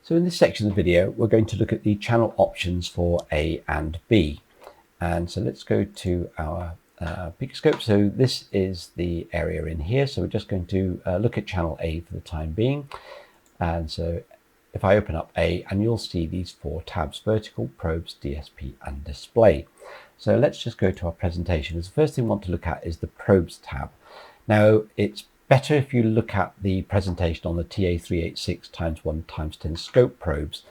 So in this section of the video, we're going to look at the channel options for A and B. And so let's go to our PicoScope. So this is the area in here. So we're just going to look at channel A for the time being. And so if I open up A, and you'll see these four tabs: vertical, probes, DSP, and display. So let's just go to our presentation. The first thing we want to look at is the probes tab. Now it's better if you look at the presentation on the TA386x1x10 scope probes,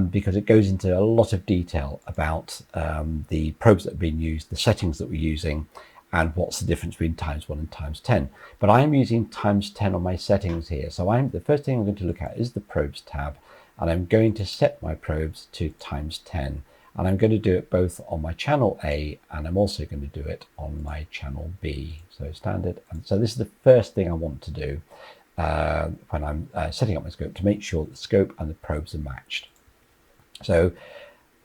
because it goes into a lot of detail about the probes that have been used, the settings that we're using, and what's the difference between ×1 and ×10. But I am using ×10 on my settings here. So the first thing I'm going to look at is the probes tab, and I'm going to set my probes to ×10. And I'm going to do it both on my channel A, and I'm also going to do it on my channel B. So standard. And so this is the first thing I want to do when I'm setting up my scope, to make sure that the scope and the probes are matched. So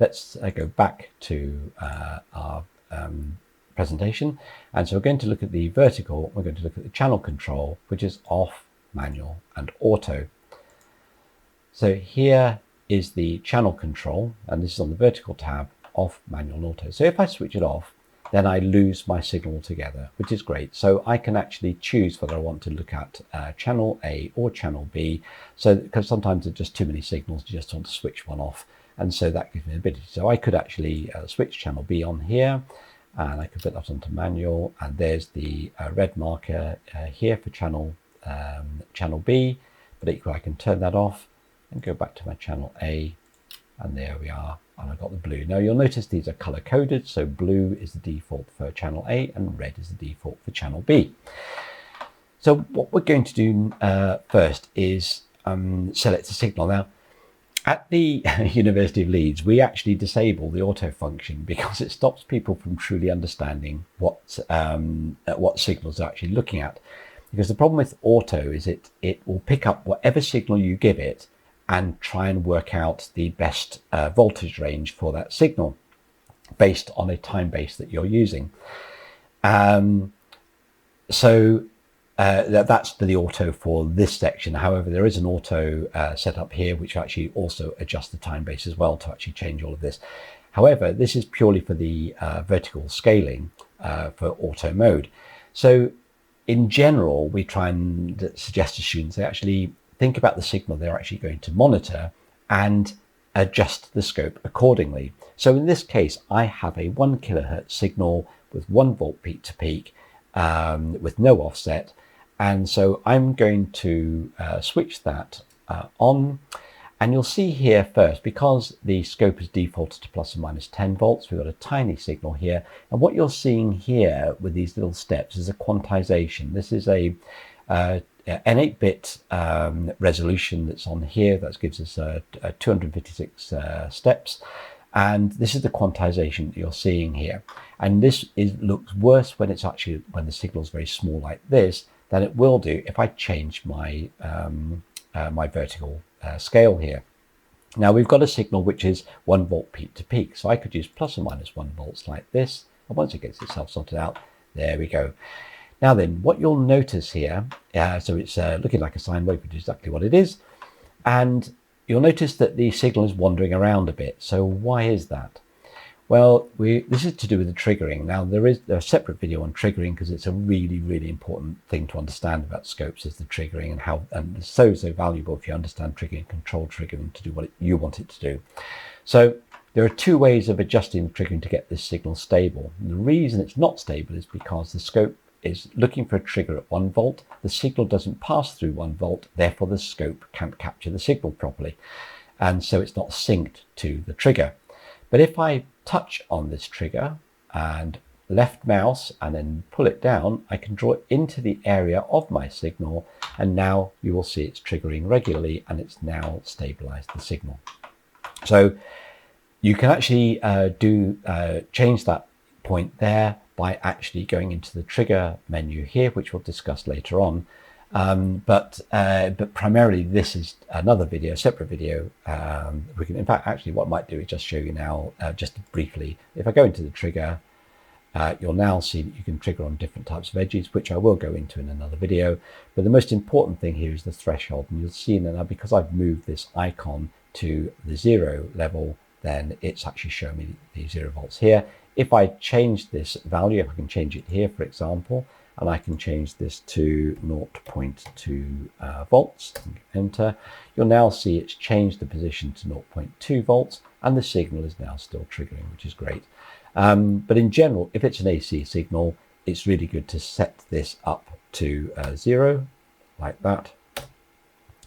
let's go back to our presentation. And so we're going to look at the vertical. We're going to look at the channel control, which is off, manual, and auto. So here is the channel control, and this is on the vertical tab, off, manual, and auto. So if I switch it off, then I lose my signal altogether, which is great. So I can actually choose whether I want to look at channel A or channel B. So because sometimes there's just too many signals, you just want to switch one off, and so that gives me the ability. So I could actually switch channel B on here, and I could put that onto manual, and there's the red marker here for channel B. But equally, I can turn that off and go back to my channel A, and there we are, and I've got the blue. Now you'll notice these are color coded, so blue is the default for channel A and red is the default for channel B. So what we're going to do first is select a signal. Now at the University of Leeds, we actually disable the auto function because it stops people from truly understanding what signals they're actually looking at. Because the problem with auto is it will pick up whatever signal you give it and try and work out the best voltage range for that signal based on a time base that you're using. So that's the auto for this section. However, there is an auto set up here which actually also adjusts the time base as well to actually change all of this. However, this is purely for the vertical scaling for auto mode. So in general, we try and suggest to students they actually think about the signal they're actually going to monitor and adjust the scope accordingly. So in this case, I have a 1 kilohertz signal with 1 volt peak to peak with no offset. And so I'm going to switch that on. And you'll see here first, because the scope is defaulted to plus or minus 10 volts, we've got a tiny signal here. And what you're seeing here with these little steps is a quantization. This is a an 8-bit resolution that's on here. That gives us 256 steps. And this is the quantization that you're seeing here. And this looks worse when it's actually, when the signal is very small like this, than it will do if I change my my vertical scale here. Now we've got a signal which is 1 volt peak to peak, so I could use plus or minus 1 volts like this, and once it gets itself sorted out, there we go. Now then, what you'll notice here, so it's looking like a sine wave, which is exactly what it is, and you'll notice that the signal is wandering around a bit. So why is that? Well, this is to do with the triggering. Now there's a separate video on triggering, because it's a really, really important thing to understand about scopes, is the triggering, and how, and it's so valuable if you understand triggering, control triggering to do what you want it to do. So there are two ways of adjusting the triggering to get this signal stable. And the reason it's not stable is because the scope is looking for a trigger at 1 volt. The signal doesn't pass through 1 volt, therefore the scope can't capture the signal properly. And so it's not synced to the trigger. But if I touch on this trigger and left mouse and then pull it down, I can draw it into the area of my signal, and now you will see it's triggering regularly, and it's now stabilized the signal. So you can actually change that point there by actually going into the trigger menu here, which we'll discuss later on. But primarily this is another video, separate video. We can, in fact, actually what I might do is just show you now, just briefly. If I go into the trigger you'll now see that you can trigger on different types of edges, which I will go into in another video. But the most important thing here is the threshold. And you'll see now, because I've moved this icon to the 0 level, then it's actually showing me the 0 volts here. If I change this value, if I can change it here, for example, and I can change this to 0.2 volts, and enter, you'll now see it's changed the position to 0.2 volts, and the signal is now still triggering, which is great. But in general, if it's an AC signal, it's really good to set this up to 0, like that,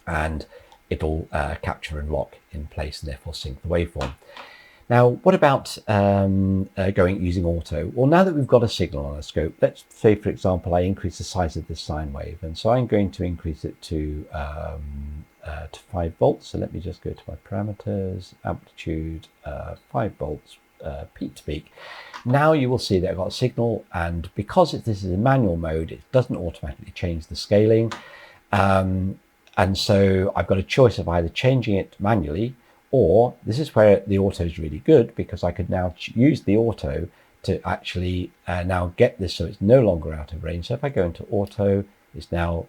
and it'll capture and lock in place and therefore sync the waveform. Now, what about using auto? Well, now that we've got a signal on a scope, let's say, for example, I increase the size of this sine wave. And so I'm going to increase it to 5 volts. So let me just go to my parameters, amplitude, 5 volts, peak to peak. Now you will see that I've got a signal, and because this is in manual mode, it doesn't automatically change the scaling. And so I've got a choice of either changing it manually, or this is where the auto is really good, because I could now use the auto to actually now get this so it's no longer out of range. So if I go into auto, it's now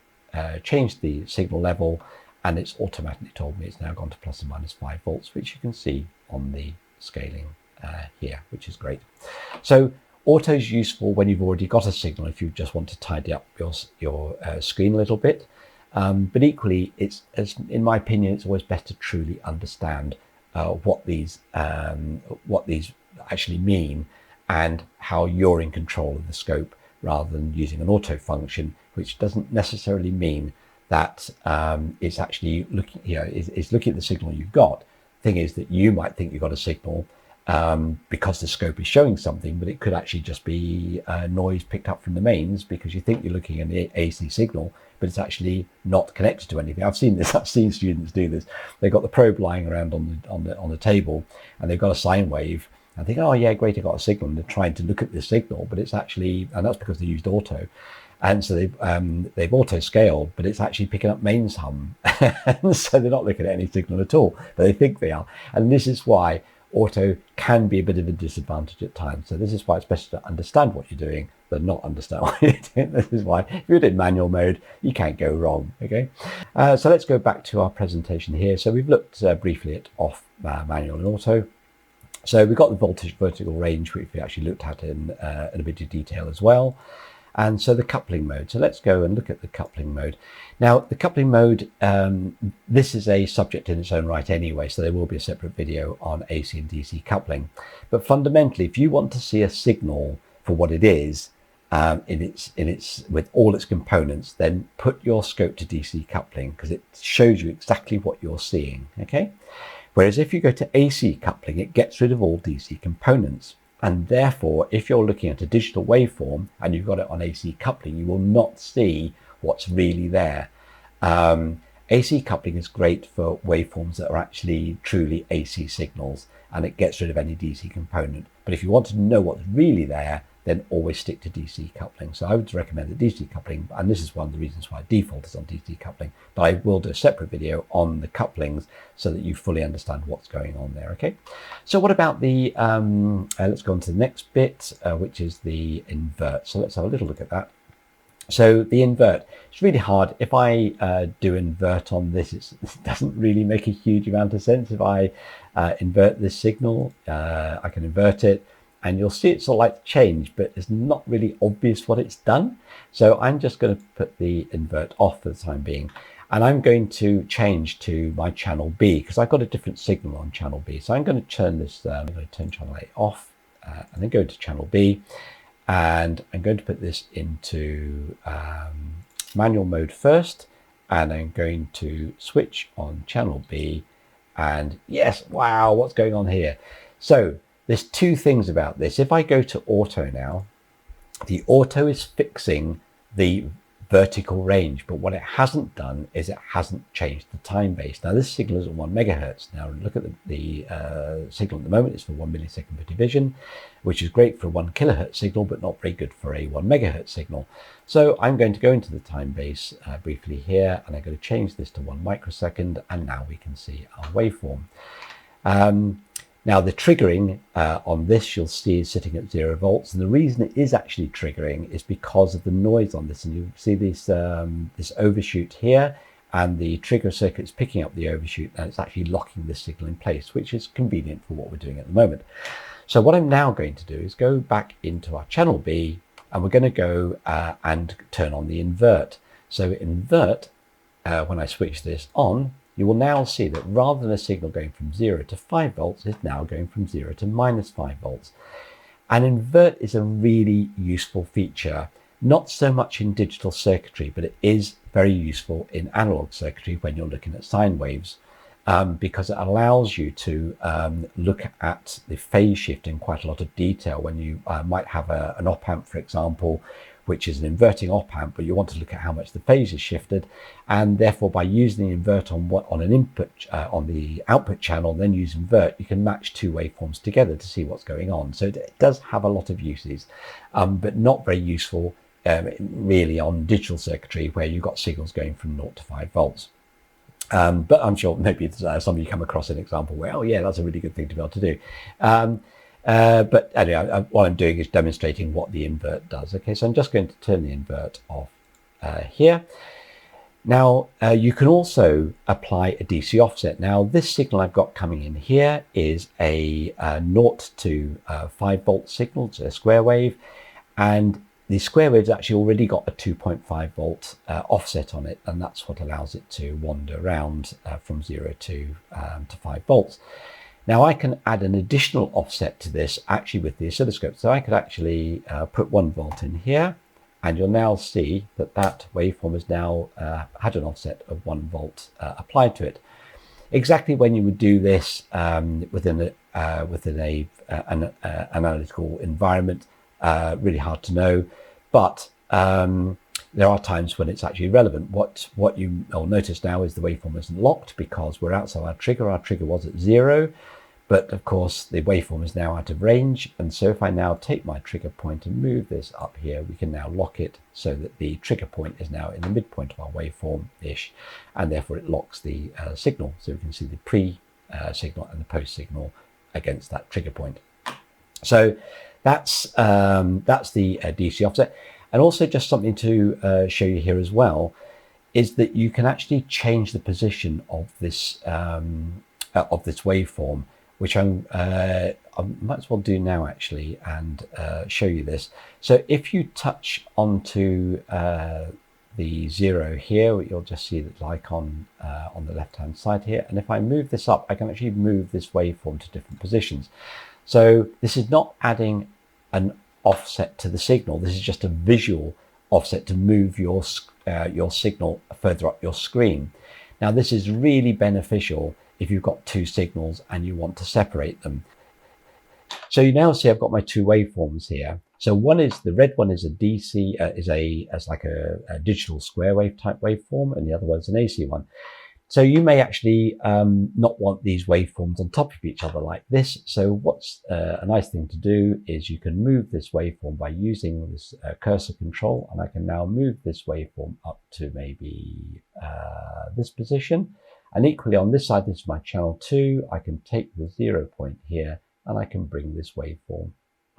changed the signal level, and it's automatically told me it's now gone to plus or minus 5 volts, which you can see on the scaling here, which is great. So auto is useful when you've already got a signal, if you just want to tidy up your screen a little bit. But equally, in my opinion, it's always better to truly understand what these actually mean and how you're in control of the scope, rather than using an auto function, which doesn't necessarily mean that it's actually looking, it's looking at the signal you've got. The thing is that you might think you've got a signal because the scope is showing something, but it could actually just be noise picked up from the mains, because you think you're looking at an AC signal, but it's actually not connected to anything. I've seen this. I've seen students do this. They've got the probe lying around on the table, and they've got a sine wave, and think, oh yeah, great, I got a signal, and they're trying to look at this signal, but it's actually, and that's because they used auto, and so they've auto scaled, but it's actually picking up mains hum, and so they're not looking at any signal at all, but they think they are, and this is why auto can be a bit of a disadvantage at times. So this is why it's better to understand what you're doing than not understand what you're doing. This is why if you're in manual mode, you can't go wrong. Okay, so let's go back to our presentation here. So we've looked briefly at off, manual and auto. So we've got the voltage vertical range, which we actually looked at in a bit of detail as well. And so the coupling mode. So let's go and look at the coupling mode. Now, the coupling mode, this is a subject in its own right anyway, so there will be a separate video on AC and DC coupling. But fundamentally, if you want to see a signal for what it is, with all its components, then put your scope to DC coupling, because it shows you exactly what you're seeing. Okay. Whereas if you go to AC coupling, it gets rid of all DC components. And therefore, if you're looking at a digital waveform and you've got it on AC coupling, you will not see what's really there. AC coupling is great for waveforms that are actually truly AC signals, and it gets rid of any DC component. But if you want to know what's really there, then always stick to DC coupling. So I would recommend the DC coupling, and this is one of the reasons why default is on DC coupling, but I will do a separate video on the couplings so that you fully understand what's going on there. Okay, so what about the let's go on to the next bit, which is the invert. So let's have a little look at that. So the invert, it's really hard. If I do invert on this, it doesn't really make a huge amount of sense. If I invert this signal, I can invert it, and you'll see it's sort of like change, but it's not really obvious what it's done. So I'm just going to put the invert off for the time being, and I'm going to change to my channel B, because I've got a different signal on channel B. So I'm going to turn this, I'm going to turn channel A off, and then go to channel B, and I'm going to put this into manual mode first, and I'm going to switch on channel B, and yes, wow, what's going on here? So there's two things about this. If I go to auto now, the auto is fixing the vertical range, but what it hasn't done is it hasn't changed the time base. Now this signal is at 1 megahertz. Now look at the signal at the moment. It's for 1 millisecond per division, which is great for a 1 kilohertz signal, but not very good for a 1 megahertz signal. So I'm going to go into the time base briefly here, and I'm going to change this to 1 microsecond, and now we can see our waveform. Now the triggering on this you'll see is sitting at 0 volts, and the reason it is actually triggering is because of the noise on this. And you see this this overshoot here, and the trigger circuit is picking up the overshoot, and it's actually locking the signal in place, which is convenient for what we're doing at the moment. So what I'm now going to do is go back into our channel B, and we're going to go and turn on the invert. So invert, when I switch this on, you will now see that rather than a signal going from 0 to 5 volts, it's now going from 0 to -5 volts. And invert is a really useful feature, not so much in digital circuitry, but it is very useful in analog circuitry when you're looking at sine waves, because it allows you to look at the phase shift in quite a lot of detail. When you might have an op-amp, for example, which is an inverting op-amp, but you want to look at how much the phase is shifted, and therefore by using the invert on an input on the output channel, then use invert, you can match two waveforms together to see what's going on. So it does have a lot of uses, but not very useful really on digital circuitry where you've got signals going from 0 to 5 volts. But I'm sure maybe some of you come across an example where, oh yeah, that's a really good thing to be able to do. But anyway, what I'm doing is demonstrating what the invert does. Okay, so I'm just going to turn the invert off here. Now, you can also apply a DC offset. Now, this signal I've got coming in here is a 0 to 5 volt signal, so a square wave, and the square wave's actually already got a 2.5 volt offset on it, and that's what allows it to wander around from 0 to 5 volts. Now I can add an additional offset to this actually with the oscilloscope. So I could actually put 1 volt in here, and you'll now see that that waveform has now had an offset of 1 volt applied to it. Exactly when you would do this within an analytical environment, really hard to know, but there are times when it's actually relevant. What you will notice now is the waveform isn't locked because we're outside our trigger. Our trigger was at 0, but of course the waveform is now out of range. And so if I now take my trigger point and move this up here, we can now lock it so that the trigger point is now in the midpoint of our waveform-ish, and therefore it locks the signal. So we can see the pre-signal and the post-signal against that trigger point. So that's the DC offset. And also just something to show you here as well is that you can actually change the position of this waveform, which I might as well do now actually and show you this. So if you touch onto the 0 here, you'll just see the icon on the left hand side here, and if I move this up, I can actually move this waveform to different positions. So this is not adding an offset to the signal. This is just a visual offset to move your signal further up your screen. Now this is really beneficial if you've got two signals and you want to separate them. So you now see I've got my two waveforms here. So one is the red one is a DC, as like a digital square wave type waveform, and the other one's an AC one. So you may actually not want these waveforms on top of each other like this. So what's a nice thing to do is you can move this waveform by using this cursor control, and I can now move this waveform up to maybe this position. And equally on this side, this is my channel 2, I can take the 0 point here and I can bring this waveform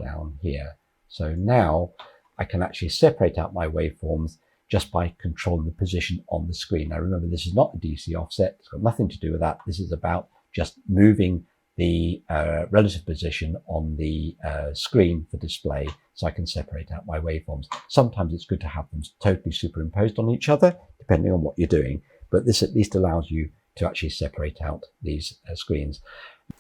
down here. So now I can actually separate out my waveforms just by controlling the position on the screen. Now remember, this is not a DC offset, it's got nothing to do with that. This is about just moving the relative position on the screen for display so I can separate out my waveforms. Sometimes it's good to have them totally superimposed on each other, depending on what you're doing, but this at least allows you to actually separate out these screens.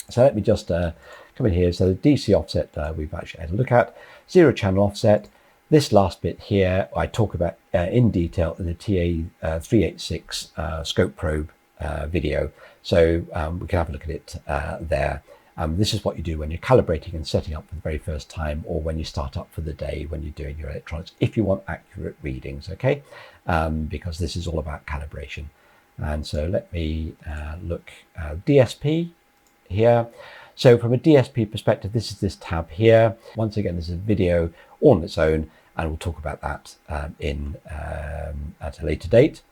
So let me just come in here. So the DC offset we've actually had a look at, 0 channel offset. This last bit here I talk about in detail in the TA386 scope probe video. So we can have a look at it there. This is what you do when you're calibrating and setting up for the very first time, or when you start up for the day when you're doing your electronics, if you want accurate readings, okay? Because this is all about calibration. And so let me look at DSP here. So from a DSP perspective, this is this tab here. Once again, this is a video all on its own, and we'll talk about that at a later date.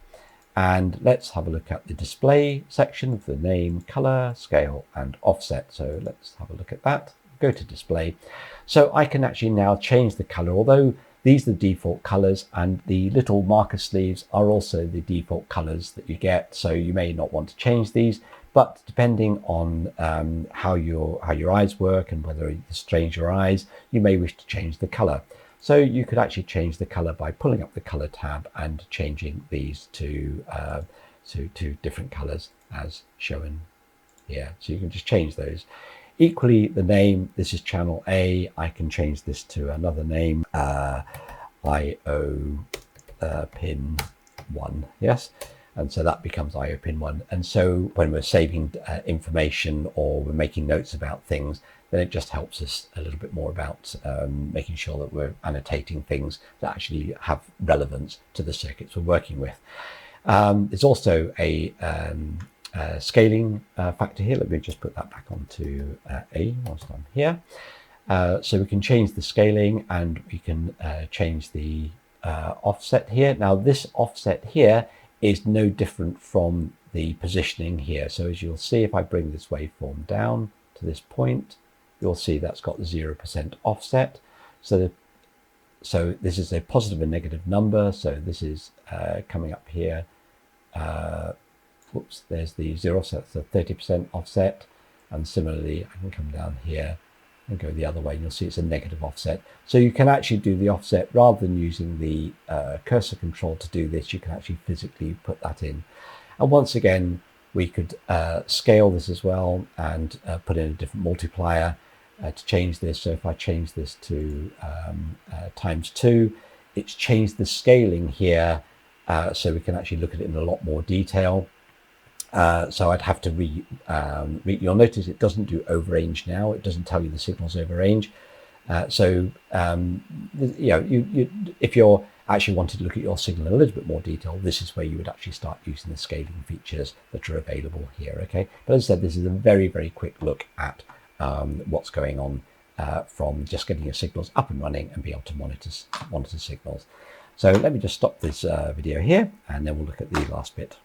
And let's have a look at the display section of the name, color, scale, and offset. So let's have a look at that. Go to display. So I can actually now change the color, although these are the default colors, and the little marker sleeves are also the default colors that you get. So you may not want to change these, but depending on how your eyes work and whether you strain your eyes, you may wish to change the color. So you could actually change the color by pulling up the color tab and changing these to different colors as shown here. So you can just change those. Equally, the name, this is channel A. I can change this to another name, IO pin 1, yes? And so that becomes IO pin 1. And so when we're saving information or we're making notes about things, then it just helps us a little bit more about making sure that we're annotating things that actually have relevance to the circuits we're working with. There's also a scaling factor here. Let me just put that back onto A whilst I'm here. So we can change the scaling and we can change the offset here. Now this offset here is no different from the positioning here. So as you'll see, if I bring this waveform down to this point, you'll see that's got the 0% offset. So this is a positive and negative number. So this is coming up here. Whoops, there's the 0, so that's a 30% offset. And similarly, I can come down here and go the other way, and you'll see it's a negative offset. So you can actually do the offset rather than using the cursor control to do this. You can actually physically put that in. And once again, we could scale this as well and put in a different multiplier to change this. So if I change this to ×2, it's changed the scaling here, so we can actually look at it in a lot more detail. So I'd have to you'll notice it doesn't do over range now. It doesn't tell you the signal's over range. If you're actually wanting to look at your signal in a little bit more detail, this is where you would actually start using the scaling features that are available here. Okay, but as I said, this is a very, very quick look at what's going on from just getting your signals up and running and be able to monitor signals. So let me just stop this video here, and then we'll look at the last bit.